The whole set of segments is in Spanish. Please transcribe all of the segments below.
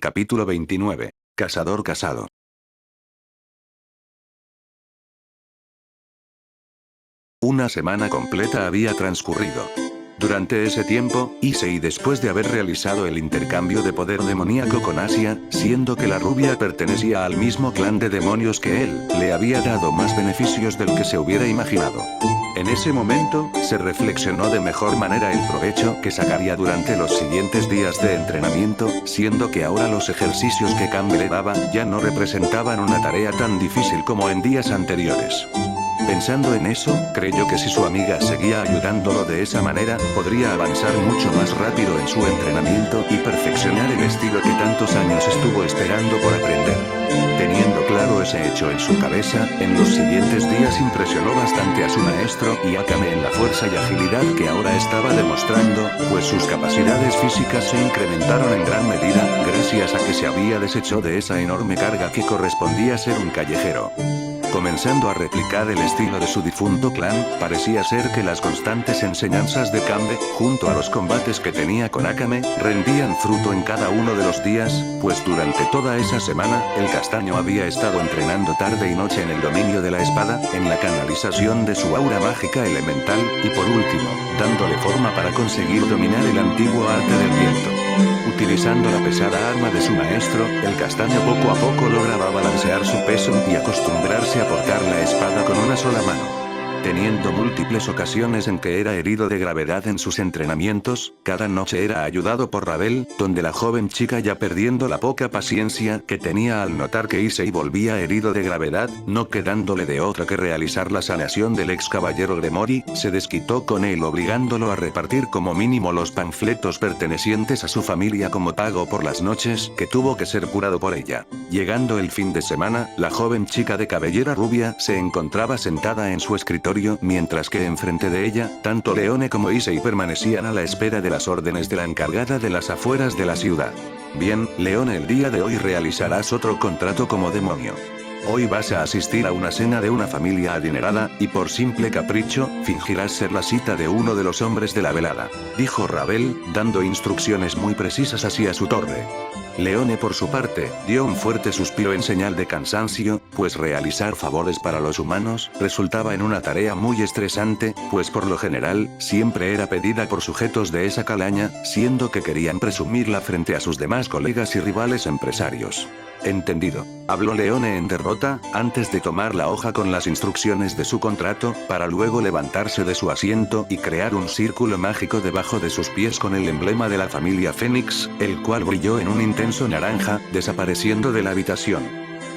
Capítulo 29. Cazador casado. Una semana completa había transcurrido. Durante ese tiempo, Issei, después de haber realizado el intercambio de poder demoníaco con Asia, siendo que la rubia pertenecía al mismo clan de demonios que él, le había dado más beneficios del que se hubiera imaginado. En ese momento, se reflexionó de mejor manera el provecho que sacaría durante los siguientes días de entrenamiento, siendo que ahora los ejercicios que Kame le daba ya no representaban una tarea tan difícil como en días anteriores. Pensando en eso, creyó que si su amiga seguía ayudándolo de esa manera, podría avanzar mucho más rápido en su entrenamiento y perfeccionar el estilo que tantos años estuvo esperando por aprender. Teniendo claro ese hecho en su cabeza, en los siguientes días impresionó bastante a su maestro y a Kame en la fuerza y agilidad que ahora estaba demostrando, pues sus capacidades físicas se incrementaron en gran medida, gracias a que se había deshecho de esa enorme carga que correspondía a ser un callejero. Comenzando a replicar el estilo de su difunto clan, parecía ser que las constantes enseñanzas de Kame, junto a los combates que tenía con Akame, rendían fruto en cada uno de los días, pues durante toda esa semana, el castaño había estado entrenando tarde y noche en el dominio de la espada, en la canalización de su aura mágica elemental, y por último, dándole forma para conseguir dominar el antiguo arte del viento. Utilizando la pesada arma de su maestro, el castaño poco a poco lograba balancear su peso y acostumbrarse a portar la espada con una sola mano. Teniendo múltiples ocasiones en que era herido de gravedad en sus entrenamientos, cada noche era ayudado por Rabel, donde la joven chica, ya perdiendo la poca paciencia que tenía al notar que Issei volvía herido de gravedad, no quedándole de otra que realizar la sanación del ex caballero Gremori, se desquitó con él obligándolo a repartir como mínimo los panfletos pertenecientes a su familia como pago por las noches que tuvo que ser curado por ella. Llegando el fin de semana, la joven chica de cabellera rubia se encontraba sentada en su escritorio, mientras que enfrente de ella, tanto Leone como Issei permanecían a la espera de las órdenes de la encargada de las afueras de la ciudad. Bien, Leone, el día de hoy realizarás otro contrato como demonio. Hoy vas a asistir a una cena de una familia adinerada, y por simple capricho, fingirás ser la cita de uno de los hombres de la velada, dijo Rabel, dando instrucciones muy precisas hacia su torre. Leone, por su parte, dio un fuerte suspiro en señal de cansancio, pues realizar favores para los humanos resultaba en una tarea muy estresante, pues por lo general, siempre era pedida por sujetos de esa calaña, siendo que querían presumirla frente a sus demás colegas y rivales empresarios. Entendido, habló Leone en derrota, antes de tomar la hoja con las instrucciones de su contrato, para luego levantarse de su asiento y crear un círculo mágico debajo de sus pies con el emblema de la familia Fénix, el cual brilló en un intenso naranja, desapareciendo de la habitación.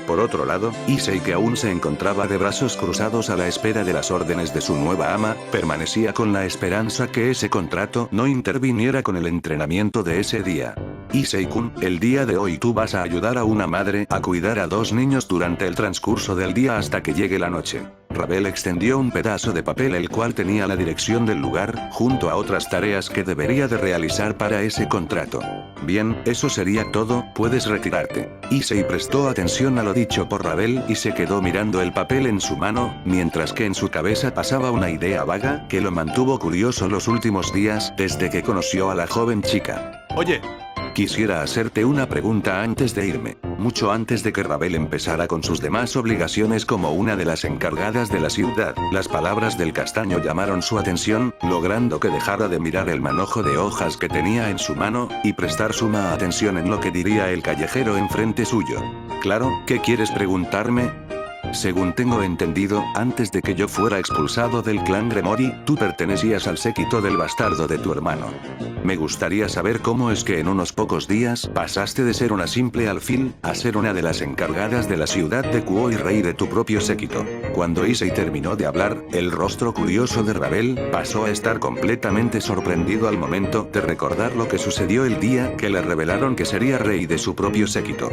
Por otro lado, Issei, que aún se encontraba de brazos cruzados a la espera de las órdenes de su nueva ama, permanecía con la esperanza que ese contrato no interviniera con el entrenamiento de ese día. Issei-kun, el día de hoy tú vas a ayudar a una madre a cuidar a 2 niños durante el transcurso del día hasta que llegue la noche. Rabel extendió un pedazo de papel el cual tenía la dirección del lugar, junto a otras tareas que debería de realizar para ese contrato. Bien, eso sería todo, puedes retirarte. Issei prestó atención a lo dicho por Rabel y se quedó mirando el papel en su mano, mientras que en su cabeza pasaba una idea vaga que lo mantuvo curioso los últimos días desde que conoció a la joven chica. Oye, quisiera hacerte una pregunta antes de irme. Mucho antes de que Rabel empezara con sus demás obligaciones como una de las encargadas de la ciudad, las palabras del castaño llamaron su atención, logrando que dejara de mirar el manojo de hojas que tenía en su mano, y prestar suma atención en lo que diría el callejero enfrente suyo. Claro, ¿qué quieres preguntarme? Según tengo entendido, antes de que yo fuera expulsado del clan Gremori, tú pertenecías al séquito del bastardo de tu hermano. Me gustaría saber cómo es que en unos pocos días pasaste de ser una simple alfil a ser una de las encargadas de la ciudad de Kuo y rey de tu propio séquito. Cuando Issei terminó de hablar, el rostro curioso de Rabel pasó a estar completamente sorprendido al momento de recordar lo que sucedió el día que le revelaron que sería rey de su propio séquito.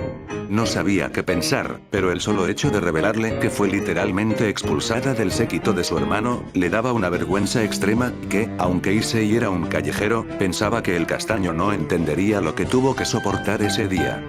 No sabía qué pensar, pero el solo hecho de revelarle que fue literalmente expulsada del séquito de su hermano, le daba una vergüenza extrema que, aunque Issei era un callejero, pensaba que el castaño no entendería lo que tuvo que soportar ese día.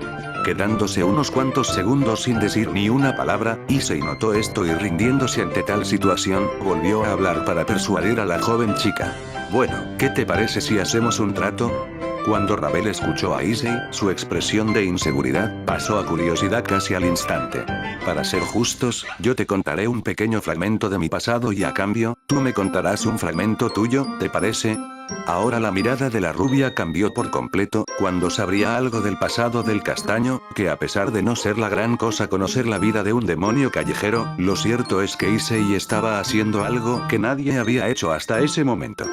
Quedándose unos cuantos segundos sin decir ni una palabra, Issei notó esto y rindiéndose ante tal situación, volvió a hablar para persuadir a la joven chica. Bueno, ¿qué te parece si hacemos un trato? Cuando Ravel escuchó a Issei, su expresión de inseguridad pasó a curiosidad casi al instante. Para ser justos, yo te contaré un pequeño fragmento de mi pasado y a cambio, tú me contarás un fragmento tuyo, ¿te parece? Ahora la mirada de la rubia cambió por completo, cuando sabría algo del pasado del castaño, que a pesar de no ser la gran cosa conocer la vida de un demonio callejero, lo cierto es que Issei estaba haciendo algo que nadie había hecho hasta ese momento.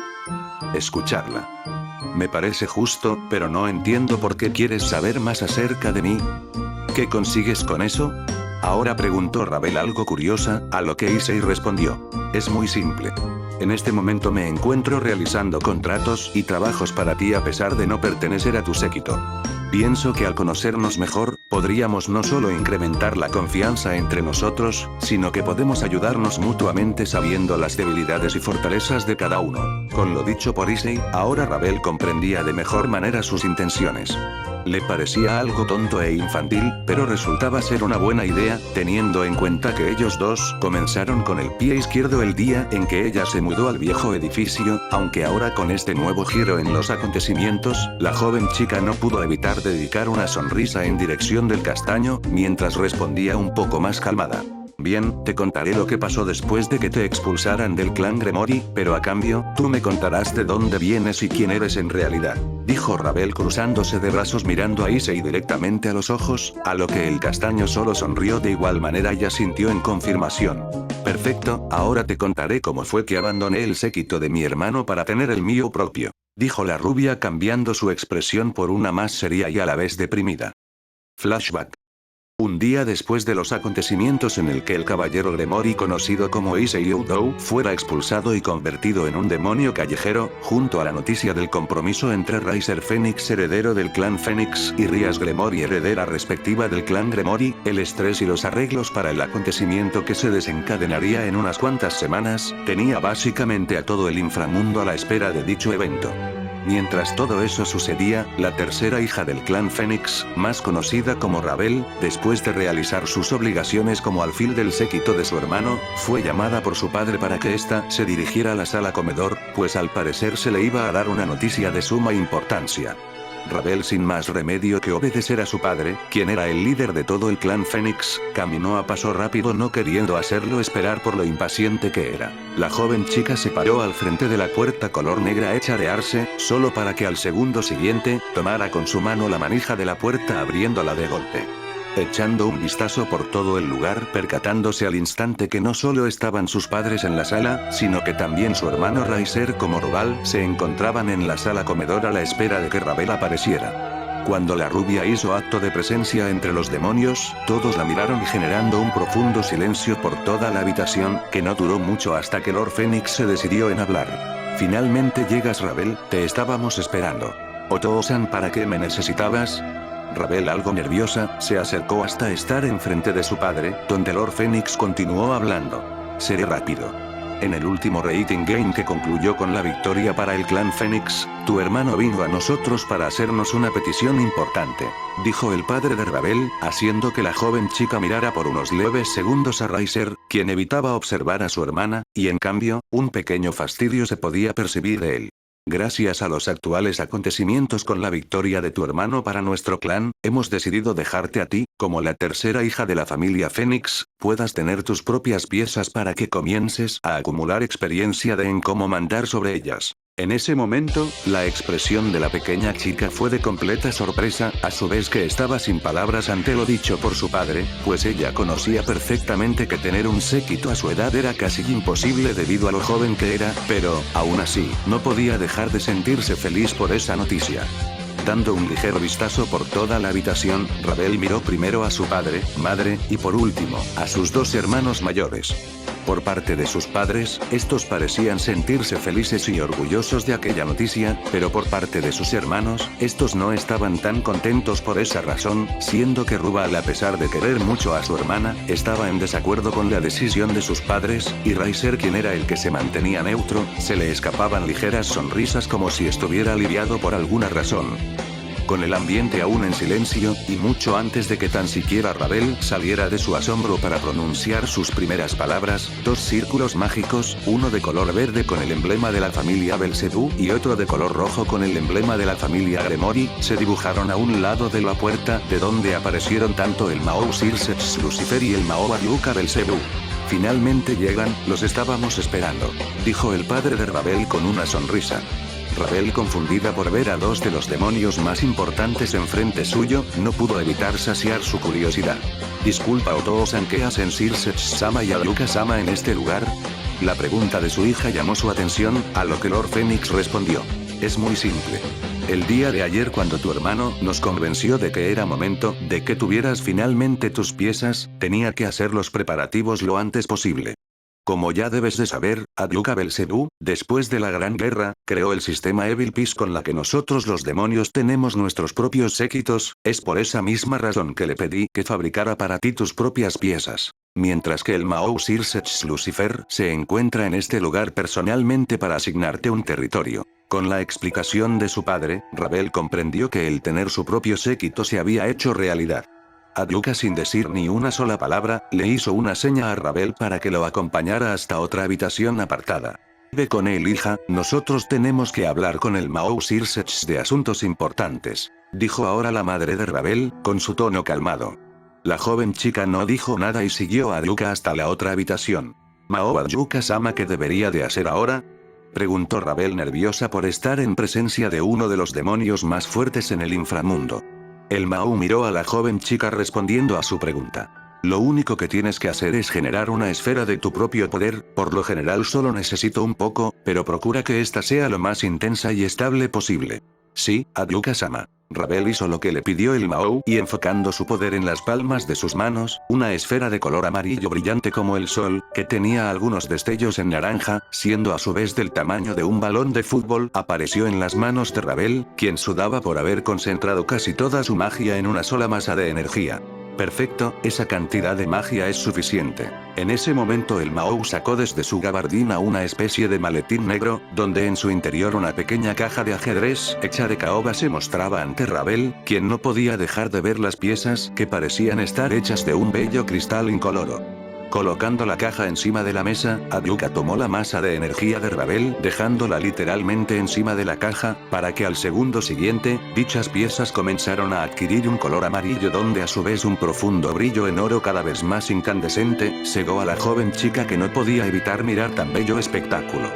Escucharla. Me parece justo, pero no entiendo por qué quieres saber más acerca de mí. ¿Qué consigues con eso? Ahora preguntó Ravel algo curiosa, a lo que Issei respondió. Es muy simple. En este momento me encuentro realizando contratos y trabajos para ti a pesar de no pertenecer a tu séquito. Pienso que al conocernos mejor, podríamos no solo incrementar la confianza entre nosotros, sino que podemos ayudarnos mutuamente sabiendo las debilidades y fortalezas de cada uno. Con lo dicho por Issei, ahora Ravel comprendía de mejor manera sus intenciones. Le parecía algo tonto e infantil, pero resultaba ser una buena idea, teniendo en cuenta que ellos dos comenzaron con el pie izquierdo el día en que ella se mudó al viejo edificio, aunque ahora con este nuevo giro en los acontecimientos, la joven chica no pudo evitar dedicar una sonrisa en dirección del castaño, mientras respondía un poco más calmada. Bien, te contaré lo que pasó después de que te expulsaran del clan Gremory, pero a cambio, tú me contarás de dónde vienes y quién eres en realidad, dijo Ravel cruzándose de brazos mirando a Issei directamente a los ojos, a lo que el castaño solo sonrió de igual manera y asintió en confirmación. Perfecto, ahora te contaré cómo fue que abandoné el séquito de mi hermano para tener el mío propio, dijo la rubia cambiando su expresión por una más seria y a la vez deprimida. Flashback. Un día después de los acontecimientos en el que el caballero Gremory conocido como Issei Udou fuera expulsado y convertido en un demonio callejero, junto a la noticia del compromiso entre Riser Phoenix heredero del clan Phoenix y Rias Gremory heredera respectiva del clan Gremory, el estrés y los arreglos para el acontecimiento que se desencadenaría en unas cuantas semanas, tenía básicamente a todo el inframundo a la espera de dicho evento. Mientras todo eso sucedía, la tercera hija del clan Phoenix, más conocida como Ravel, después de realizar sus obligaciones como alfil del séquito de su hermano, fue llamada por su padre para que ésta se dirigiera a la sala comedor, pues al parecer se le iba a dar una noticia de suma importancia. Ravel sin más remedio que obedecer a su padre, quien era el líder de todo el clan Phoenix, caminó a paso rápido no queriendo hacerlo esperar por lo impaciente que era. La joven chica se paró al frente de la puerta color negra hecha de arce, solo para que al segundo siguiente, tomara con su mano la manija de la puerta abriéndola de golpe. Echando un vistazo por todo el lugar, percatándose al instante que no solo estaban sus padres en la sala, sino que también su hermano Riser como Rubal se encontraban en la sala comedor a la espera de que Ravel apareciera. Cuando la rubia hizo acto de presencia entre los demonios, todos la miraron generando un profundo silencio por toda la habitación, que no duró mucho hasta que Lord Phoenix se decidió en hablar. Finalmente llegas Ravel, te estábamos esperando. Otoo-san, ¿para qué me necesitabas? Ravel algo nerviosa, se acercó hasta estar enfrente de su padre, donde Lord Phoenix continuó hablando. Seré rápido. En el último rating game que concluyó con la victoria para el clan Phoenix, tu hermano vino a nosotros para hacernos una petición importante, dijo el padre de Ravel, haciendo que la joven chica mirara por unos leves segundos a Riser, quien evitaba observar a su hermana, y en cambio, un pequeño fastidio se podía percibir de él. Gracias a los actuales acontecimientos con la victoria de tu hermano para nuestro clan, hemos decidido dejarte a ti, como la tercera hija de la familia Phoenix, puedas tener tus propias piezas para que comiences a acumular experiencia en cómo mandar sobre ellas. En ese momento, la expresión de la pequeña chica fue de completa sorpresa, a su vez que estaba sin palabras ante lo dicho por su padre, pues ella conocía perfectamente que tener un séquito a su edad era casi imposible debido a lo joven que era, pero, aún así, no podía dejar de sentirse feliz por esa noticia. Dando un ligero vistazo por toda la habitación, Ravel miró primero a su padre, madre, y por último, a sus dos hermanos mayores. Por parte de sus padres, estos parecían sentirse felices y orgullosos de aquella noticia, pero por parte de sus hermanos, estos no estaban tan contentos por esa razón, siendo que Rubal, a pesar de querer mucho a su hermana, estaba en desacuerdo con la decisión de sus padres, y Riser, quien era el que se mantenía neutro, se le escapaban ligeras sonrisas como si estuviera aliviado por alguna razón. Con el ambiente aún en silencio, y mucho antes de que tan siquiera Ravel saliera de su asombro para pronunciar sus primeras palabras, dos círculos mágicos, uno de color verde con el emblema de la familia Belcebú y otro de color rojo con el emblema de la familia Gremori, se dibujaron a un lado de la puerta, de donde aparecieron tanto el Mao Sirsex Lucifer y el Mao Aryuka Belcebú. Finalmente llegan, los estábamos esperando, dijo el padre de Ravel con una sonrisa. Ravel, confundida por ver a dos de los demonios más importantes enfrente suyo, no pudo evitar saciar su curiosidad. Disculpa Otoo-san, ¿qué hacen Sirsex-sama y Aryuka-sama en este lugar? La pregunta de su hija llamó su atención, a lo que Lord Phoenix respondió. Es muy simple. El día de ayer cuando tu hermano nos convenció de que era momento de que tuvieras finalmente tus piezas, tenía que hacer los preparativos lo antes posible. Como ya debes de saber, Aryuka Belcebú, después de la Gran Guerra, creó el sistema Evil Peace con la que nosotros los demonios tenemos nuestros propios séquitos, es por esa misma razón que le pedí que fabricara para ti tus propias piezas. Mientras que el Mao Sirsex Lucifer se encuentra en este lugar personalmente para asignarte un territorio. Con la explicación de su padre, Ravel comprendió que el tener su propio séquito se había hecho realidad. Aryuka, sin decir ni una sola palabra, le hizo una seña a Ravel para que lo acompañara hasta otra habitación apartada. Ve con él, hija, nosotros tenemos que hablar con el Mao Sirsex de asuntos importantes, dijo ahora la madre de Ravel, con su tono calmado. La joven chica no dijo nada y siguió a Aryuka hasta la otra habitación. ¿Mao Aryuka-sama qué debería de hacer ahora?, preguntó Ravel, nerviosa por estar en presencia de uno de los demonios más fuertes en el inframundo. El Mao miró a la joven chica respondiendo a su pregunta. Lo único que tienes que hacer es generar una esfera de tu propio poder, por lo general solo necesito un poco, pero procura que esta sea lo más intensa y estable posible. Sí, Aryuka-sama. Ravel hizo lo que le pidió el Mao y enfocando su poder en las palmas de sus manos, una esfera de color amarillo brillante como el sol, que tenía algunos destellos en naranja, siendo a su vez del tamaño de un balón de fútbol, apareció en las manos de Ravel, quien sudaba por haber concentrado casi toda su magia en una sola masa de energía. Perfecto, esa cantidad de magia es suficiente. En ese momento el Mao sacó desde su gabardina una especie de maletín negro, donde en su interior una pequeña caja de ajedrez hecha de caoba se mostraba ante Ravel, quien no podía dejar de ver las piezas que parecían estar hechas de un bello cristal incoloro. Colocando la caja encima de la mesa, Aryuka tomó la masa de energía de Ravel, dejándola literalmente encima de la caja, para que al segundo siguiente, dichas piezas comenzaron a adquirir un color amarillo donde a su vez un profundo brillo en oro cada vez más incandescente, cegó a la joven chica que no podía evitar mirar tan bello espectáculo.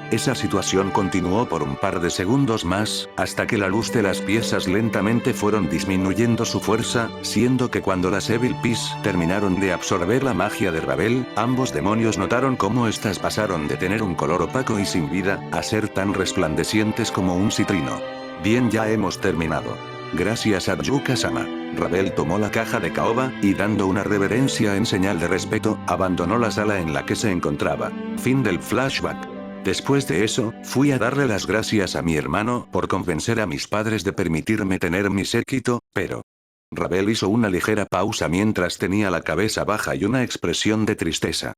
Esa situación continuó por un par de segundos más, hasta que la luz de las piezas lentamente fueron disminuyendo su fuerza, siendo que cuando las Evil Peace terminaron de absorber la magia de Ravel, ambos demonios notaron cómo estas pasaron de tener un color opaco y sin vida, a ser tan resplandecientes como un citrino. Bien, ya hemos terminado. Gracias Aryuka-sama. Ravel tomó la caja de caoba, y dando una reverencia en señal de respeto, abandonó la sala en la que se encontraba. Fin del flashback. Después de eso, fui a darle las gracias a mi hermano por convencer a mis padres de permitirme tener mi séquito, pero... Ravel hizo una ligera pausa mientras tenía la cabeza baja y una expresión de tristeza.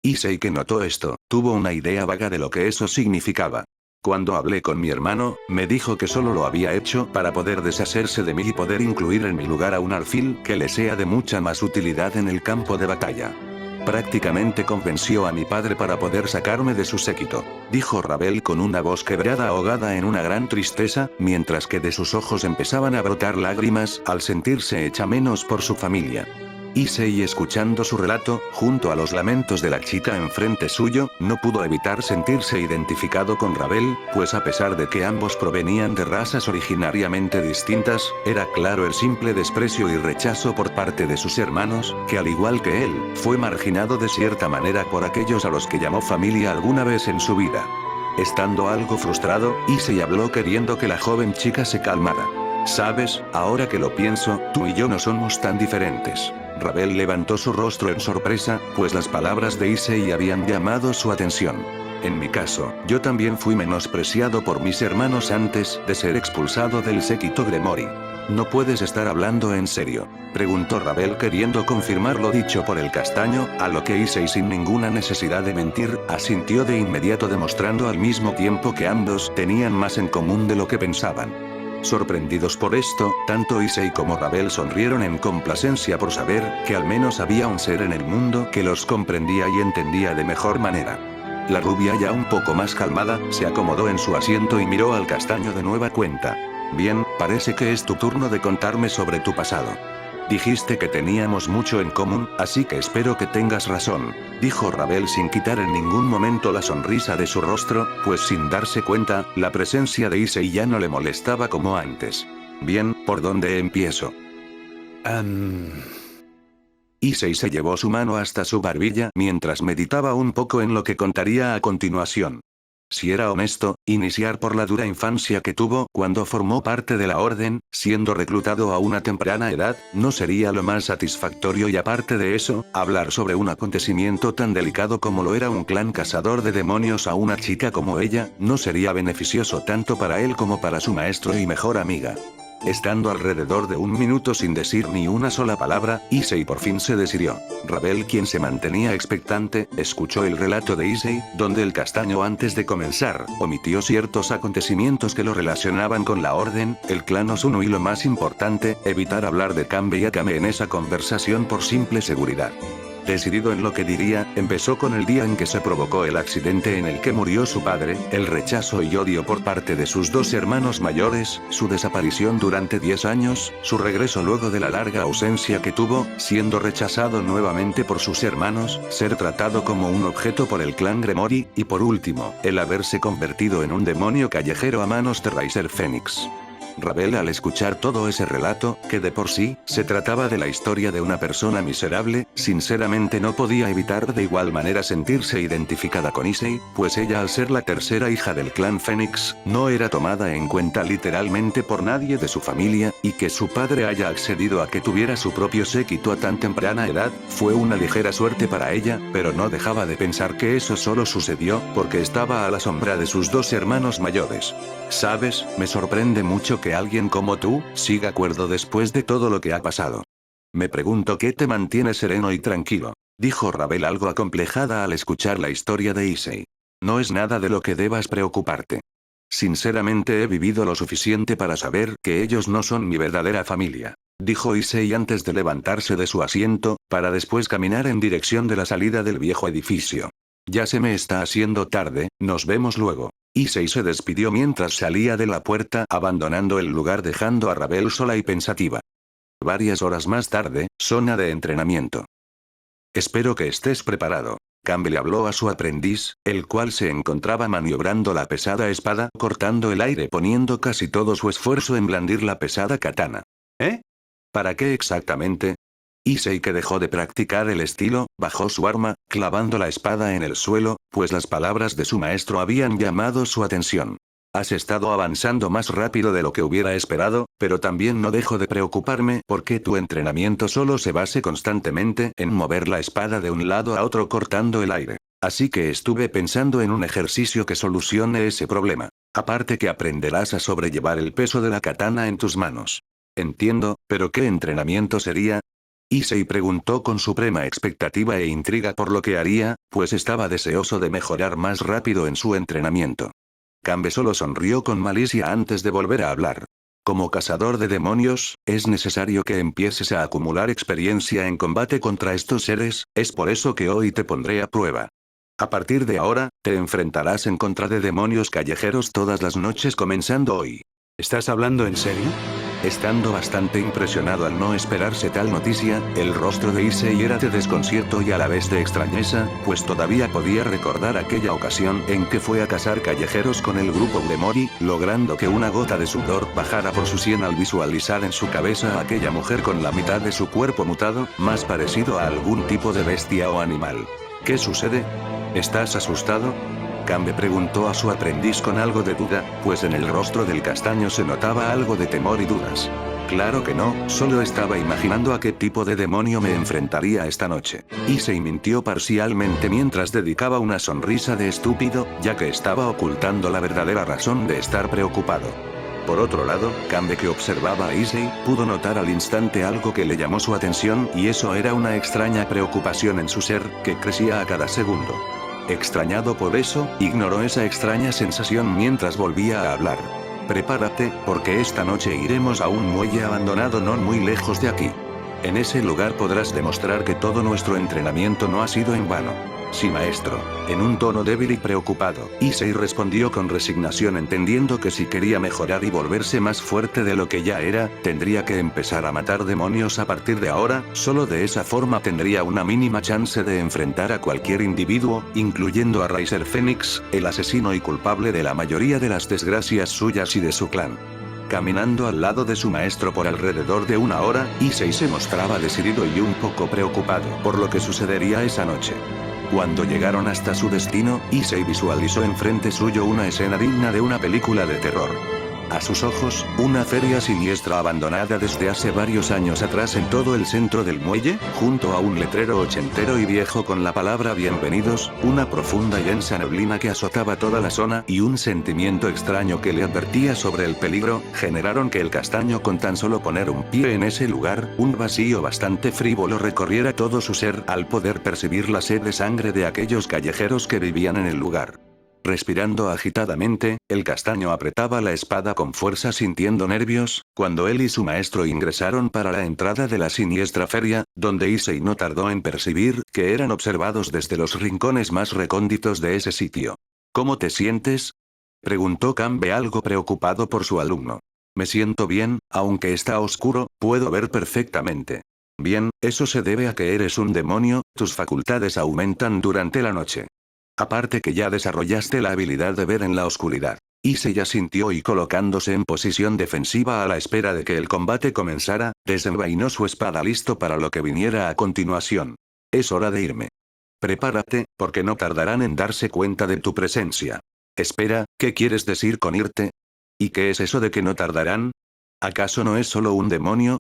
Issei, que notó esto, tuvo una idea vaga de lo que eso significaba. Cuando hablé con mi hermano, me dijo que solo lo había hecho para poder deshacerse de mí y poder incluir en mi lugar a un alfil que le sea de mucha más utilidad en el campo de batalla. Prácticamente convenció a mi padre para poder sacarme de su séquito, dijo Ravel con una voz quebrada, ahogada en una gran tristeza, mientras que de sus ojos empezaban a brotar lágrimas al sentirse hecha menos por su familia. Issei, escuchando su relato, junto a los lamentos de la chica enfrente suyo, no pudo evitar sentirse identificado con Ravel, pues a pesar de que ambos provenían de razas originariamente distintas, era claro el simple desprecio y rechazo por parte de sus hermanos, que al igual que él, fue marginado de cierta manera por aquellos a los que llamó familia alguna vez en su vida. Estando algo frustrado, Issei habló queriendo que la joven chica se calmara. Sabes, ahora que lo pienso, tú y yo no somos tan diferentes. Ravel levantó su rostro en sorpresa, pues las palabras de Issei habían llamado su atención. En mi caso, yo también fui menospreciado por mis hermanos antes de ser expulsado del séquito Gremori. ¿No puedes estar hablando en serio?, preguntó Ravel queriendo confirmar lo dicho por el castaño, a lo que Issei, sin ninguna necesidad de mentir, asintió de inmediato, demostrando al mismo tiempo que ambos tenían más en común de lo que pensaban. Sorprendidos por esto, tanto Issei como Rabel sonrieron en complacencia por saber que al menos había un ser en el mundo que los comprendía y entendía de mejor manera. La rubia, ya un poco más calmada, se acomodó en su asiento y miró al castaño de nueva cuenta. Bien, parece que es tu turno de contarme sobre tu pasado. Dijiste que teníamos mucho en común, así que espero que tengas razón, dijo Rabel sin quitar en ningún momento la sonrisa de su rostro, pues sin darse cuenta, la presencia de Issei ya no le molestaba como antes. Bien, ¿por dónde empiezo? Issei se llevó su mano hasta su barbilla mientras meditaba un poco en lo que contaría a continuación. Si era honesto, iniciar por la dura infancia que tuvo cuando formó parte de la orden, siendo reclutado a una temprana edad, no sería lo más satisfactorio y aparte de eso, hablar sobre un acontecimiento tan delicado como lo era un clan cazador de demonios a una chica como ella, no sería beneficioso tanto para él como para su maestro y mejor amiga. Estando alrededor de un minuto sin decir ni una sola palabra, Issei por fin se decidió. Rabel, quien se mantenía expectante, escuchó el relato de Issei, donde el castaño antes de comenzar, omitió ciertos acontecimientos que lo relacionaban con la orden, el clan Osuno y lo más importante, evitar hablar de Kanbei y Akame en esa conversación por simple seguridad. Decidido en lo que diría, empezó con el día en que se provocó el accidente en el que murió su padre, el rechazo y odio por parte de sus dos hermanos mayores, su desaparición durante 10 años, su regreso luego de la larga ausencia que tuvo, siendo rechazado nuevamente por sus hermanos, ser tratado como un objeto por el clan Gremori, y por último, el haberse convertido en un demonio callejero a manos de Riser Phoenix. Rabel, al escuchar todo ese relato, que de por sí, se trataba de la historia de una persona miserable, sinceramente no podía evitar de igual manera sentirse identificada con Issei, pues ella al ser la tercera hija del clan Phoenix, no era tomada en cuenta literalmente por nadie de su familia, y que su padre haya accedido a que tuviera su propio séquito a tan temprana edad, fue una ligera suerte para ella, pero no dejaba de pensar que eso solo sucedió, porque estaba a la sombra de sus dos hermanos mayores. ¿Sabes? Me sorprende mucho que alguien como tú, siga cuerdo después de todo lo que ha pasado. Me pregunto qué te mantiene sereno y tranquilo, dijo Rabel algo acomplejada al escuchar la historia de Issei. No es nada de lo que debas preocuparte. Sinceramente he vivido lo suficiente para saber que ellos no son mi verdadera familia, dijo Issei antes de levantarse de su asiento, para después caminar en dirección de la salida del viejo edificio. Ya se me está haciendo tarde, nos vemos luego. Issei se despidió mientras salía de la puerta, abandonando el lugar dejando a Rabel sola y pensativa. Varias horas más tarde, zona de entrenamiento. Espero que estés preparado. Kanbei le habló a su aprendiz, el cual se encontraba maniobrando la pesada espada, cortando el aire poniendo casi todo su esfuerzo en blandir la pesada katana. ¿Eh? ¿Para qué exactamente? Issei, que dejó de practicar el estilo, bajó su arma, clavando la espada en el suelo, pues las palabras de su maestro habían llamado su atención. Has estado avanzando más rápido de lo que hubiera esperado, pero también no dejo de preocuparme porque tu entrenamiento solo se base constantemente en mover la espada de un lado a otro cortando el aire. Así que estuve pensando en un ejercicio que solucione ese problema. Aparte que aprenderás a sobrellevar el peso de la katana en tus manos. Entiendo, pero ¿qué entrenamiento sería? Issei preguntó con suprema expectativa e intriga por lo que haría, pues estaba deseoso de mejorar más rápido en su entrenamiento. Kanbei solo sonrió con malicia antes de volver a hablar. Como cazador de demonios, es necesario que empieces a acumular experiencia en combate contra estos seres, es por eso que hoy te pondré a prueba. A partir de ahora, te enfrentarás en contra de demonios callejeros todas las noches comenzando hoy. ¿Estás hablando en serio? Estando bastante impresionado al no esperarse tal noticia, el rostro de Issei era de desconcierto y a la vez de extrañeza, pues todavía podía recordar aquella ocasión en que fue a cazar callejeros con el grupo Gremori, logrando que una gota de sudor bajara por su sien al visualizar en su cabeza a aquella mujer con la mitad de su cuerpo mutado, más parecido a algún tipo de bestia o animal. ¿Qué sucede? ¿Estás asustado? Kanbei preguntó a su aprendiz con algo de duda, pues en el rostro del castaño se notaba algo de temor y dudas. Claro que no, solo estaba imaginando a qué tipo de demonio me enfrentaría esta noche. Issei mintió parcialmente mientras dedicaba una sonrisa de estúpido, ya que estaba ocultando la verdadera razón de estar preocupado. Por otro lado, Kanbei, que observaba a Issei, pudo notar al instante algo que le llamó su atención y eso era una extraña preocupación en su ser, que crecía a cada segundo. Extrañado por eso, ignoró esa extraña sensación mientras volvía a hablar. Prepárate, porque esta noche iremos a un muelle abandonado no muy lejos de aquí. En ese lugar podrás demostrar que todo nuestro entrenamiento no ha sido en vano. Sí, maestro. En un tono débil y preocupado, Issei respondió con resignación, entendiendo que si quería mejorar y volverse más fuerte de lo que ya era, tendría que empezar a matar demonios a partir de ahora. Solo de esa forma tendría una mínima chance de enfrentar a cualquier individuo, incluyendo a Riser Phoenix, el asesino y culpable de la mayoría de las desgracias suyas y de su clan. Caminando al lado de su maestro por alrededor de una hora, Issei se mostraba decidido y un poco preocupado por lo que sucedería esa noche. Cuando llegaron hasta su destino, Issei visualizó enfrente suyo una escena digna de una película de terror. A sus ojos, una feria siniestra abandonada desde hace varios años atrás en todo el centro del muelle, junto a un letrero ochentero y viejo con la palabra bienvenidos, una profunda y densa neblina que azotaba toda la zona y un sentimiento extraño que le advertía sobre el peligro, generaron que el castaño, con tan solo poner un pie en ese lugar, un vacío bastante frívolo recorriera todo su ser al poder percibir la sed de sangre de aquellos callejeros que vivían en el lugar. Respirando agitadamente, el castaño apretaba la espada con fuerza, sintiendo nervios, cuando él y su maestro ingresaron para la entrada de la siniestra feria, donde Issei no tardó en percibir que eran observados desde los rincones más recónditos de ese sitio. ¿Cómo te sientes?, preguntó Kanbe, algo preocupado por su alumno. Me siento bien, aunque está oscuro, puedo ver perfectamente. Bien, eso se debe a que eres un demonio, tus facultades aumentan durante la noche. Aparte que ya desarrollaste la habilidad de ver en la oscuridad. Issei asintió y, colocándose en posición defensiva a la espera de que el combate comenzara, desenvainó su espada listo para lo que viniera a continuación. Es hora de irme. Prepárate, porque no tardarán en darse cuenta de tu presencia. Espera, ¿qué quieres decir con irte? ¿Y qué es eso de que no tardarán? ¿Acaso no es solo un demonio?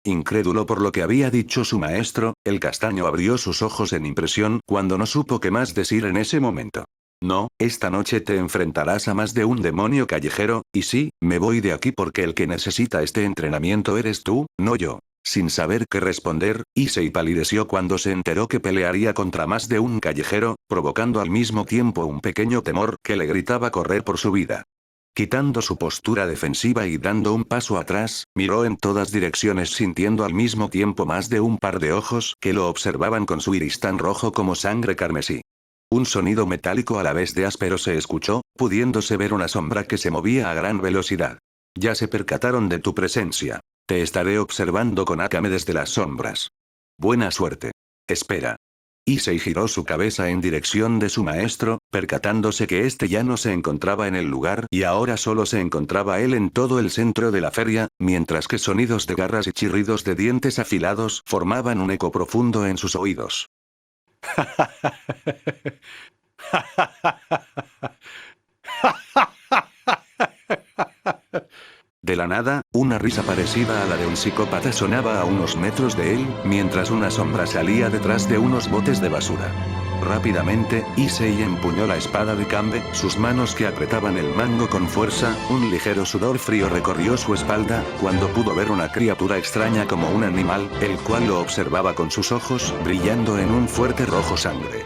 Incrédulo por lo que había dicho su maestro, el castaño abrió sus ojos en impresión cuando no supo qué más decir en ese momento. No, esta noche te enfrentarás a más de un demonio callejero, y sí, me voy de aquí porque el que necesita este entrenamiento eres tú, no yo. Sin saber qué responder, Issei palideció cuando se enteró que pelearía contra más de un callejero, provocando al mismo tiempo un pequeño temor que le gritaba correr por su vida. Quitando su postura defensiva y dando un paso atrás, miró en todas direcciones, sintiendo al mismo tiempo más de un par de ojos que lo observaban con su iris tan rojo como sangre carmesí. Un sonido metálico a la vez de áspero se escuchó, pudiéndose ver una sombra que se movía a gran velocidad. Ya se percataron de tu presencia. Te estaré observando con Akame desde las sombras. Buena suerte. Espera. Issei giró su cabeza en dirección de su maestro, percatándose que éste ya no se encontraba en el lugar y ahora solo se encontraba él en todo el centro de la feria, mientras que sonidos de garras y chirridos de dientes afilados formaban un eco profundo en sus oídos. De la nada, una risa parecida a la de un psicópata sonaba a unos metros de él, mientras una sombra salía detrás de unos botes de basura. Rápidamente, Issei empuñó la espada de Kanbe, sus manos que apretaban el mango con fuerza, un ligero sudor frío recorrió su espalda, cuando pudo ver una criatura extraña como un animal, el cual lo observaba con sus ojos, brillando en un fuerte rojo sangre.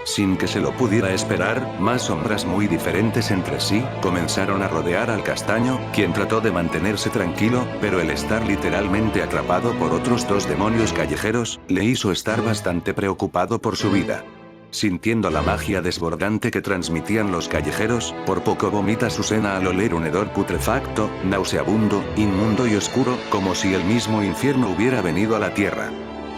Sin que se lo pudiera esperar, más sombras muy diferentes entre sí, comenzaron a rodear al castaño, quien trató de mantenerse tranquilo, pero el estar literalmente atrapado por otros dos demonios callejeros, le hizo estar bastante preocupado por su vida. Sintiendo la magia desbordante que transmitían los callejeros, por poco vomita su cena al oler un hedor putrefacto, nauseabundo, inmundo y oscuro, como si el mismo infierno hubiera venido a la tierra.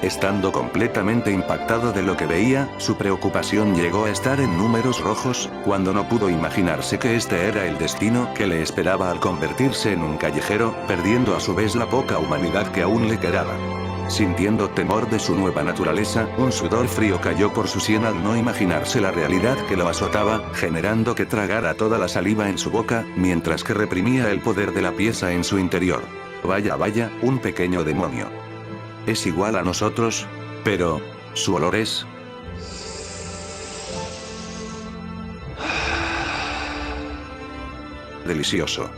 Estando completamente impactado de lo que veía, su preocupación llegó a estar en números rojos, cuando no pudo imaginarse que este era el destino que le esperaba al convertirse en un callejero, perdiendo a su vez la poca humanidad que aún le quedaba. Sintiendo temor de su nueva naturaleza, un sudor frío cayó por su sien al no imaginarse la realidad que lo azotaba, generando que tragara toda la saliva en su boca, mientras que reprimía el poder de la pieza en su interior. Vaya, un pequeño demonio. Es igual a nosotros, pero su olor es... delicioso.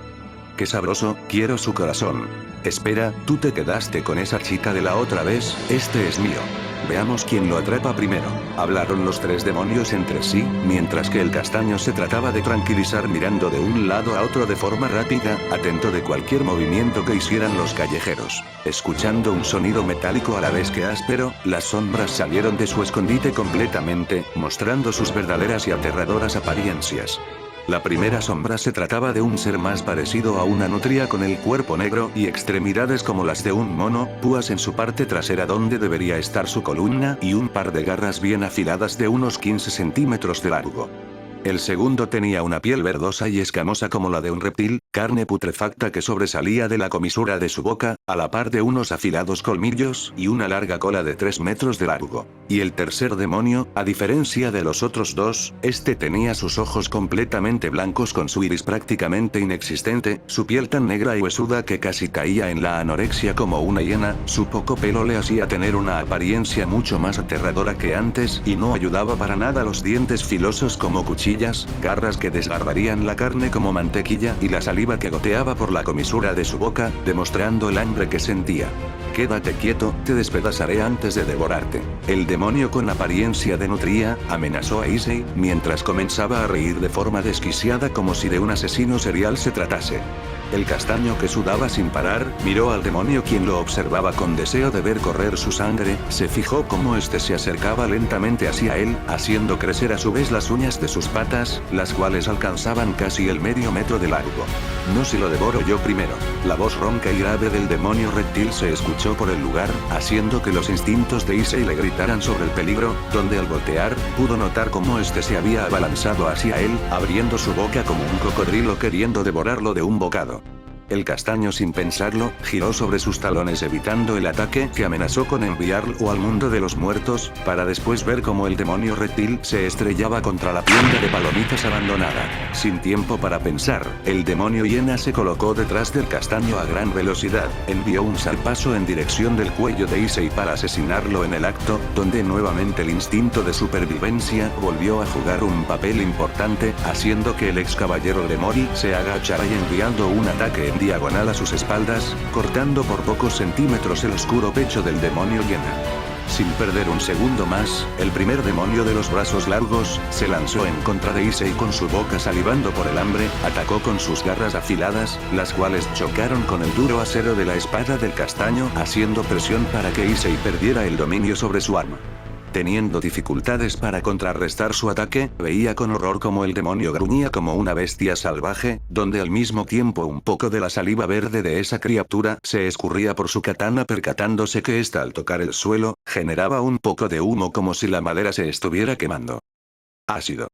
Qué sabroso, quiero su corazón. Espera, tú te quedaste con esa chica de la otra vez, este es mío. Veamos quién lo atrapa primero. Hablaron los tres demonios entre sí, mientras que el castaño se trataba de tranquilizar mirando de un lado a otro de forma rápida, atento de cualquier movimiento que hicieran los callejeros. Escuchando un sonido metálico a la vez que áspero, las sombras salieron de su escondite completamente, mostrando sus verdaderas y aterradoras apariencias. La primera sombra se trataba de un ser más parecido a una nutria con el cuerpo negro y extremidades como las de un mono, púas en su parte trasera donde debería estar su columna y un par de garras bien afiladas de unos 15 centímetros de largo. El segundo tenía una piel verdosa y escamosa como la de un reptil, carne putrefacta que sobresalía de la comisura de su boca, a la par de unos afilados colmillos y una larga cola de 3 metros de largo. Y el tercer demonio, a diferencia de los otros dos, este tenía sus ojos completamente blancos con su iris prácticamente inexistente, su piel tan negra y huesuda que casi caía en la anorexia como una hiena, su poco pelo le hacía tener una apariencia mucho más aterradora que antes y no ayudaba para nada los dientes filosos como cuchillos, garras que desgarrarían la carne como mantequilla y la saliva que goteaba por la comisura de su boca, demostrando el hambre que sentía. Quédate quieto, te despedazaré antes de devorarte. El demonio con apariencia de nutria, amenazó a Issei, mientras comenzaba a reír de forma desquiciada como si de un asesino serial se tratase. El castaño que sudaba sin parar, miró al demonio quien lo observaba con deseo de ver correr su sangre, se fijó cómo este se acercaba lentamente hacia él, haciendo crecer a su vez las uñas de sus patas, las cuales alcanzaban casi el medio metro de largo. No si lo devoro yo primero. La voz ronca y grave del demonio reptil se escuchó por el lugar, haciendo que los instintos de Issei le gritaran sobre el peligro, donde al voltear, pudo notar cómo este se había abalanzado hacia él, abriendo su boca como un cocodrilo queriendo devorarlo de un bocado. El castaño sin pensarlo, giró sobre sus talones evitando el ataque que amenazó con enviarlo al mundo de los muertos, para después ver cómo el demonio reptil se estrellaba contra la tienda de palomitas abandonada. Sin tiempo para pensar, el demonio hiena se colocó detrás del castaño a gran velocidad, envió un zarpazo en dirección del cuello de Issei para asesinarlo en el acto, donde nuevamente el instinto de supervivencia volvió a jugar un papel importante, haciendo que el ex caballero Gremori se agachara y enviando un ataque en diagonal a sus espaldas, cortando por pocos centímetros el oscuro pecho del demonio hiena. Sin perder un segundo más, el primer demonio de los brazos largos, se lanzó en contra de Issei con su boca salivando por el hambre, atacó con sus garras afiladas, las cuales chocaron con el duro acero de la espada del castaño, haciendo presión para que Issei perdiera el dominio sobre su arma. Teniendo dificultades para contrarrestar su ataque, veía con horror como el demonio gruñía como una bestia salvaje, donde al mismo tiempo un poco de la saliva verde de esa criatura se escurría por su katana percatándose que ésta al tocar el suelo, generaba un poco de humo como si la madera se estuviera quemando. Ácido.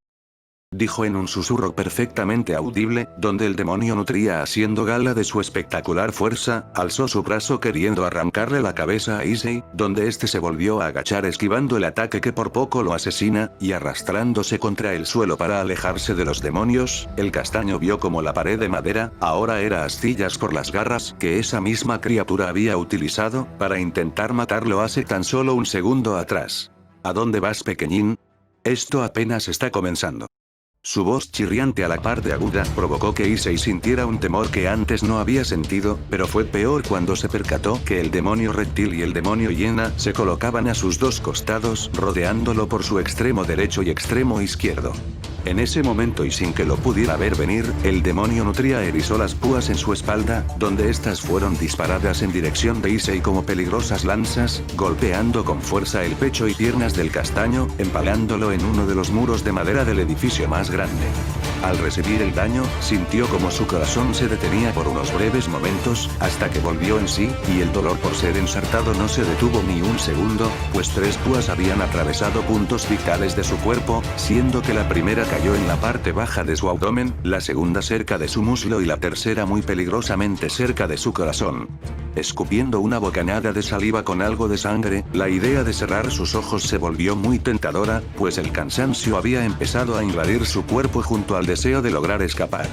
Dijo en un susurro perfectamente audible, donde el demonio nutría haciendo gala de su espectacular fuerza, alzó su brazo queriendo arrancarle la cabeza a Issei, donde este se volvió a agachar esquivando el ataque que por poco lo asesina, y arrastrándose contra el suelo para alejarse de los demonios, el castaño vio como la pared de madera, ahora era astillas por las garras que esa misma criatura había utilizado, para intentar matarlo hace tan solo un segundo atrás. ¿A dónde vas, pequeñín? Esto apenas está comenzando. Su voz chirriante a la par de aguda provocó que Issei sintiera un temor que antes no había sentido, pero fue peor cuando se percató que el demonio reptil y el demonio hiena se colocaban a sus dos costados, rodeándolo por su extremo derecho y extremo izquierdo. En ese momento y sin que lo pudiera ver venir, el demonio nutria erizó las púas en su espalda, donde estas fueron disparadas en dirección de Issei como peligrosas lanzas, golpeando con fuerza el pecho y piernas del castaño, empalándolo en uno de los muros de madera del edificio más grande. Al recibir el daño, sintió como su corazón se detenía por unos breves momentos, hasta que volvió en sí, y el dolor por ser ensartado no se detuvo ni un segundo, pues 3 púas habían atravesado puntos vitales de su cuerpo, siendo que la primera cayó en la parte baja de su abdomen, la segunda cerca de su muslo y la tercera muy peligrosamente cerca de su corazón. Escupiendo una bocanada de saliva con algo de sangre, la idea de cerrar sus ojos se volvió muy tentadora, pues el cansancio había empezado a invadir su cuerpo junto al deseo de lograr escapar.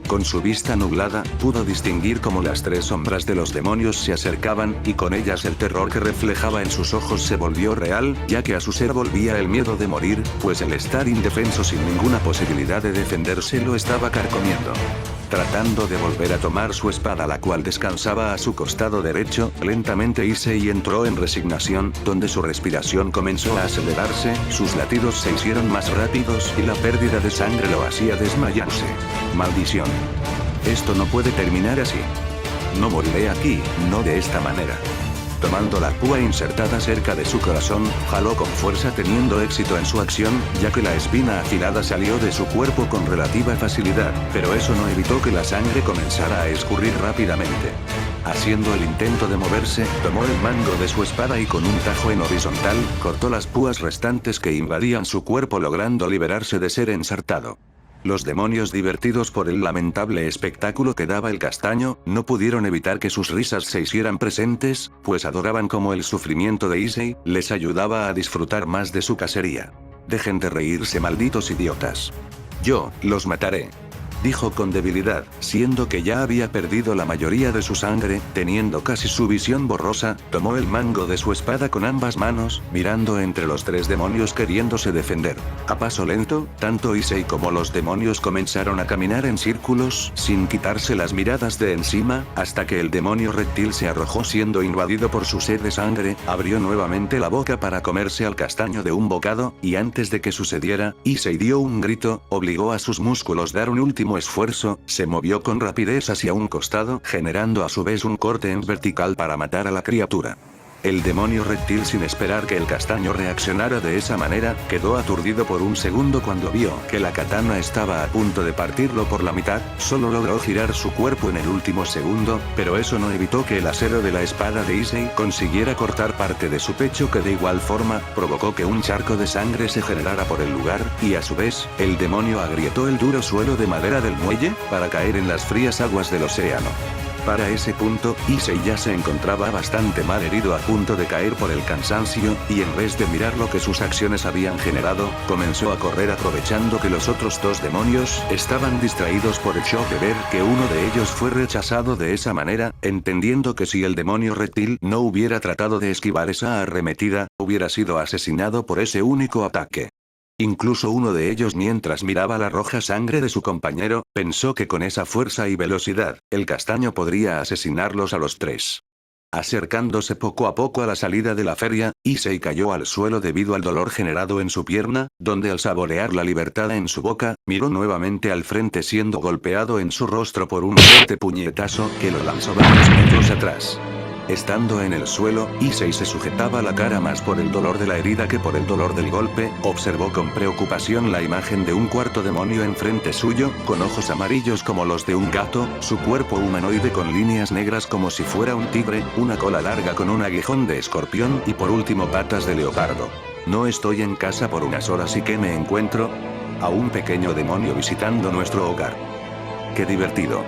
Con su vista nublada, pudo distinguir cómo las 3 sombras de los demonios se acercaban, y con ellas el terror que reflejaba en sus ojos se volvió real, ya que a su ser volvía el miedo de morir, pues el estar indefenso sin ninguna posibilidad de defenderse lo estaba carcomiendo. Tratando de volver a tomar su espada, la cual descansaba a su costado derecho, lentamente Issei entró en resignación, donde su respiración comenzó a acelerarse, sus latidos se hicieron más rápidos y la pérdida de sangre lo hacía desmayarse. ¡Maldición! Esto no puede terminar así. No moriré aquí, no de esta manera. Tomando la púa insertada cerca de su corazón, jaló con fuerza teniendo éxito en su acción, ya que la espina afilada salió de su cuerpo con relativa facilidad, pero eso no evitó que la sangre comenzara a escurrir rápidamente. Haciendo el intento de moverse, tomó el mango de su espada y con un tajo en horizontal, cortó las púas restantes que invadían su cuerpo logrando liberarse de ser ensartado. Los demonios, divertidos por el lamentable espectáculo que daba el castaño, no pudieron evitar que sus risas se hicieran presentes, pues adoraban cómo el sufrimiento de Issei les ayudaba a disfrutar más de su cacería. Dejen de reírse, malditos idiotas. Yo los mataré, dijo con debilidad, siendo que ya había perdido la mayoría de su sangre, teniendo casi su visión borrosa, tomó el mango de su espada con ambas manos, mirando entre los tres demonios queriéndose defender. A paso lento, tanto Issei como los demonios comenzaron a caminar en círculos, sin quitarse las miradas de encima, hasta que el demonio reptil se arrojó siendo invadido por su sed de sangre, abrió nuevamente la boca para comerse al castaño de un bocado, y antes de que sucediera, Issei dio un grito, obligó a sus músculos a dar un último esfuerzo, se movió con rapidez hacia un costado, generando a su vez un corte en vertical para matar a la criatura. El demonio reptil, sin esperar que el castaño reaccionara de esa manera, quedó aturdido por un segundo cuando vio que la katana estaba a punto de partirlo por la mitad, solo logró girar su cuerpo en el último segundo, pero eso no evitó que el acero de la espada de Issei consiguiera cortar parte de su pecho, que de igual forma, provocó que un charco de sangre se generara por el lugar, y a su vez, el demonio agrietó el duro suelo de madera del muelle, para caer en las frías aguas del océano. Para ese punto, Issei ya se encontraba bastante mal herido, a punto de caer por el cansancio, y en vez de mirar lo que sus acciones habían generado, comenzó a correr aprovechando que los otros dos demonios estaban distraídos por el shock de ver que uno de ellos fue rechazado de esa manera, entendiendo que si el demonio reptil no hubiera tratado de esquivar esa arremetida, hubiera sido asesinado por ese único ataque. Incluso uno de ellos, mientras miraba la roja sangre de su compañero, pensó que con esa fuerza y velocidad, el castaño podría asesinarlos a los tres. Acercándose poco a poco a la salida de la feria, Issei cayó al suelo debido al dolor generado en su pierna, donde al saborear la libertad en su boca, miró nuevamente al frente siendo golpeado en su rostro por un fuerte puñetazo que lo lanzó varios metros atrás. Estando en el suelo, Issei se sujetaba la cara más por el dolor de la herida que por el dolor del golpe, observó con preocupación la imagen de un cuarto demonio enfrente suyo, con ojos amarillos como los de un gato, su cuerpo humanoide con líneas negras como si fuera un tigre, una cola larga con un aguijón de escorpión y por último patas de leopardo. No estoy en casa por unas horas y ¿qué me encuentro? A un pequeño demonio visitando nuestro hogar. ¡Qué divertido!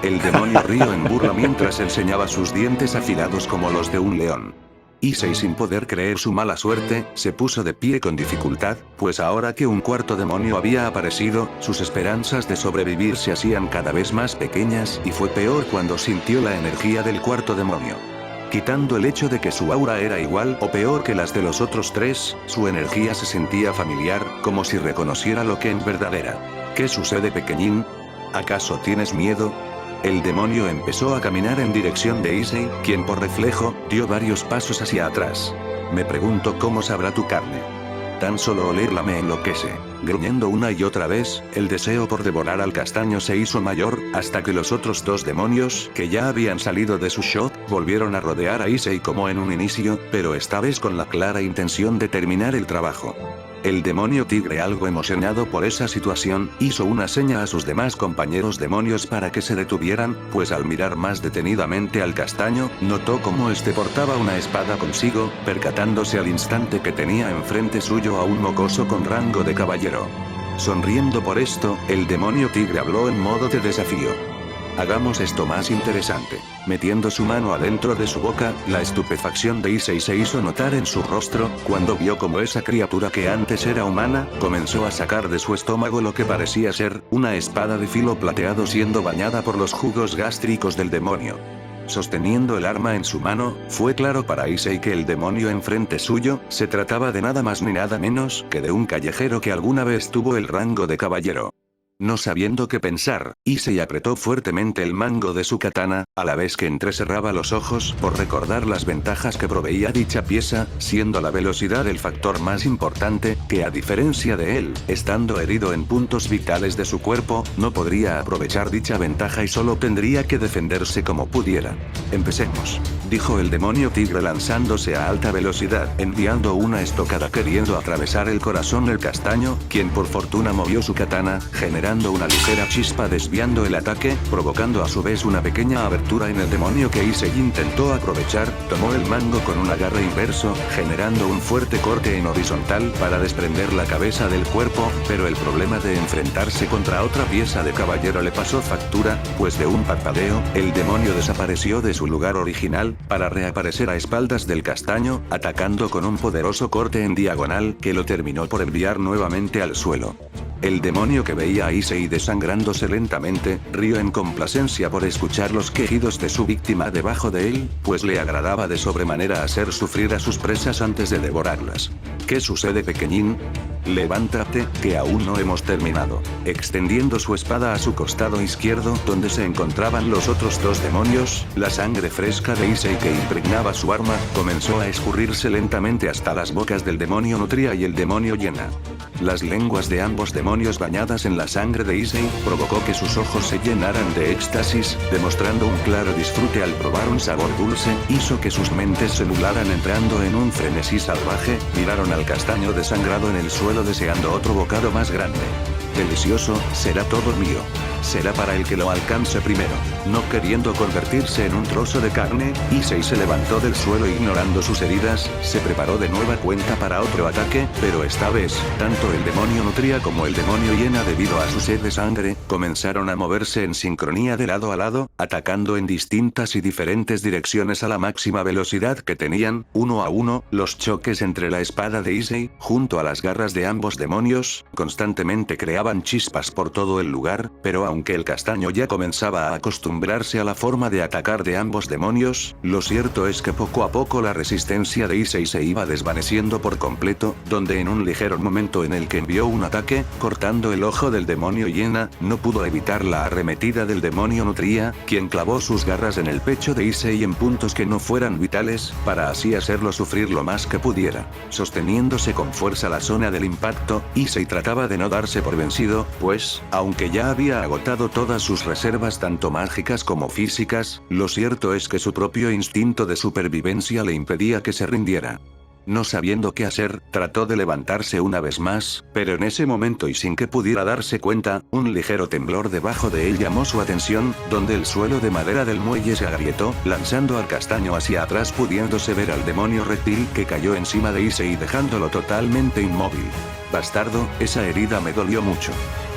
El demonio rió en burla mientras enseñaba sus dientes afilados como los de un león. Issei, sin poder creer su mala suerte, se puso de pie con dificultad, pues ahora que un cuarto demonio había aparecido, sus esperanzas de sobrevivir se hacían cada vez más pequeñas, y fue peor cuando sintió la energía del cuarto demonio. Quitando el hecho de que su aura era igual o peor que las de los otros tres, su energía se sentía familiar, como si reconociera lo que en verdad era. ¿Qué sucede, pequeñín? ¿Acaso tienes miedo? El demonio empezó a caminar en dirección de Issei, quien por reflejo, dio varios pasos hacia atrás. Me pregunto cómo sabrá tu carne. Tan solo olerla me enloquece. Gruñendo una y otra vez, el deseo por devorar al castaño se hizo mayor, hasta que los otros dos demonios, que ya habían salido de su shock, volvieron a rodear a Issei como en un inicio, pero esta vez con la clara intención de terminar el trabajo. El demonio tigre, algo emocionado por esa situación, hizo una seña a sus demás compañeros demonios para que se detuvieran, pues al mirar más detenidamente al castaño, notó cómo este portaba una espada consigo, percatándose al instante que tenía enfrente suyo a un mocoso con rango de caballero. Sonriendo por esto, el demonio tigre habló en modo de desafío. Hagamos esto más interesante. Metiendo su mano adentro de su boca, la estupefacción de Issei se hizo notar en su rostro, cuando vio como esa criatura que antes era humana, comenzó a sacar de su estómago lo que parecía ser una espada de filo plateado siendo bañada por los jugos gástricos del demonio. Sosteniendo el arma en su mano, fue claro para Issei que el demonio enfrente suyo, se trataba de nada más ni nada menos que de un callejero que alguna vez tuvo el rango de caballero. No sabiendo qué pensar, Issei apretó fuertemente el mango de su katana, a la vez que entrecerraba los ojos por recordar las ventajas que proveía dicha pieza, siendo la velocidad el factor más importante, que a diferencia de él, estando herido en puntos vitales de su cuerpo, no podría aprovechar dicha ventaja y solo tendría que defenderse como pudiera. Empecemos, dijo el demonio tigre lanzándose a alta velocidad, enviando una estocada queriendo atravesar el corazón del castaño, quien por fortuna movió su katana, generando una ligera chispa desviando el ataque, provocando a su vez una pequeña abertura en el demonio que Issei intentó aprovechar, tomó el mango con un agarre inverso, generando un fuerte corte en horizontal para desprender la cabeza del cuerpo, pero el problema de enfrentarse contra otra pieza de caballero le pasó factura, pues de un parpadeo, el demonio desapareció de su lugar original, para reaparecer a espaldas del castaño, atacando con un poderoso corte en diagonal que lo terminó por enviar nuevamente al suelo. El demonio que veía a Issei desangrándose lentamente, rió en complacencia por escuchar los quejidos de su víctima debajo de él, pues le agradaba de sobremanera hacer sufrir a sus presas antes de devorarlas. ¿Qué sucede, pequeñín? Levántate, que aún no hemos terminado. Extendiendo su espada a su costado izquierdo donde se encontraban los otros dos demonios, la sangre fresca de Issei que impregnaba su arma, comenzó a escurrirse lentamente hasta las bocas del demonio Nutria y el demonio Hiena. Las lenguas de ambos demonios bañadas en la sangre de Issei, provocó que sus ojos se llenaran de éxtasis, demostrando un claro disfrute al probar un sabor dulce, hizo que sus mentes se nublaran entrando en un frenesí salvaje, miraron al castaño desangrado en el suelo deseando otro bocado más grande. Delicioso, será todo mío. Será para el que lo alcance primero. No queriendo convertirse en un trozo de carne, Issei se levantó del suelo ignorando sus heridas, se preparó de nueva cuenta para otro ataque, pero esta vez, tanto el demonio Nutria como el demonio Hiena debido a su sed de sangre, comenzaron a moverse en sincronía de lado a lado, atacando en distintas y diferentes direcciones a la máxima velocidad que tenían, uno a uno, los choques entre la espada de Issei, junto a las garras de ambos demonios, constantemente creaban chispas por todo el lugar, pero aunque el castaño ya comenzaba a acostumbrarse a la forma de atacar de ambos demonios, lo cierto es que poco a poco la resistencia de Issei se iba desvaneciendo por completo, donde en un ligero momento en el que envió un ataque, cortando el ojo del demonio Hiena, no pudo evitar la arremetida del demonio Nutria, quien clavó sus garras en el pecho de Issei en puntos que no fueran vitales, para así hacerlo sufrir lo más que pudiera. Sosteniéndose con fuerza la zona del impacto, Issei trataba de no darse por vencido, pues, aunque ya había agotado todas sus reservas tanto mágicas como físicas, lo cierto es que su propio instinto de supervivencia le impedía que se rindiera. No sabiendo qué hacer, trató de levantarse una vez más, pero en ese momento y sin que pudiera darse cuenta, un ligero temblor debajo de él llamó su atención, donde el suelo de madera del muelle se agrietó, lanzando al castaño hacia atrás pudiéndose ver al demonio reptil que cayó encima de Issei dejándolo totalmente inmóvil. Bastardo, esa herida me dolió mucho.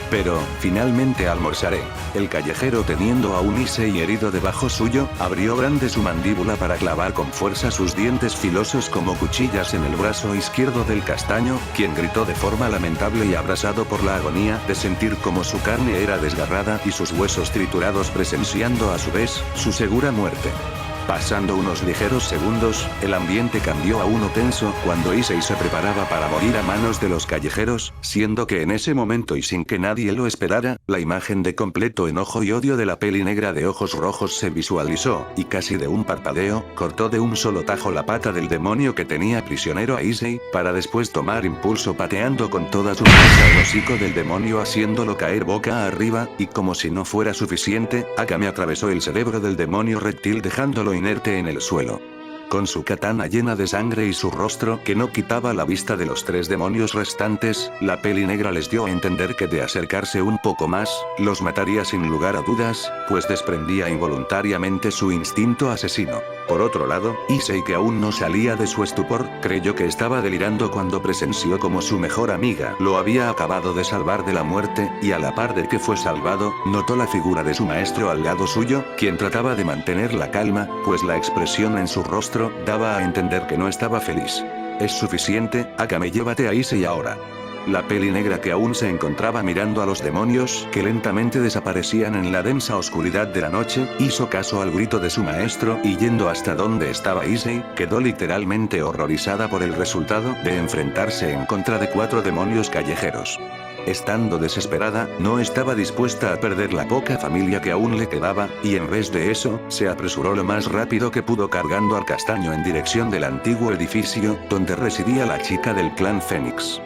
Pero, finalmente almorzaré. El callejero teniendo a un Issei herido debajo suyo, abrió grande su mandíbula para clavar con fuerza sus dientes filosos como cuchillas en el brazo izquierdo del castaño, quien gritó de forma lamentable y abrasado por la agonía de sentir como su carne era desgarrada y sus huesos triturados presenciando a su vez, su segura muerte. Pasando unos ligeros segundos, el ambiente cambió a uno tenso cuando Issei se preparaba para morir a manos de los callejeros, siendo que en ese momento y sin que nadie lo esperara, la imagen de completo enojo y odio de la peli negra de ojos rojos se visualizó, y casi de un parpadeo, cortó de un solo tajo la pata del demonio que tenía prisionero a Issei, para después tomar impulso pateando con toda su fuerza el hocico del demonio haciéndolo caer boca arriba, y como si no fuera suficiente, Akame atravesó el cerebro del demonio reptil dejándolo inerte en el suelo. Con su katana llena de sangre y su rostro que no quitaba la vista de los tres demonios restantes, la peli negra les dio a entender que de acercarse un poco más, los mataría sin lugar a dudas, pues desprendía involuntariamente su instinto asesino. Por otro lado, Issei, que aún no salía de su estupor, creyó que estaba delirando cuando presenció como su mejor amiga lo había acabado de salvar de la muerte, y a la par de que fue salvado, notó la figura de su maestro al lado suyo, quien trataba de mantener la calma, pues la expresión en su rostro daba a entender que no estaba feliz. Es suficiente, Akame, llévate a Issei ahora. La peli negra que aún se encontraba mirando a los demonios que lentamente desaparecían en la densa oscuridad de la noche, hizo caso al grito de su maestro y yendo hasta donde estaba Issei, quedó literalmente horrorizada por el resultado de enfrentarse en contra de 4 demonios callejeros. Estando desesperada, no estaba dispuesta a perder la poca familia que aún le quedaba, y en vez de eso, se apresuró lo más rápido que pudo cargando al castaño en dirección del antiguo edificio, donde residía la chica del clan Fénix.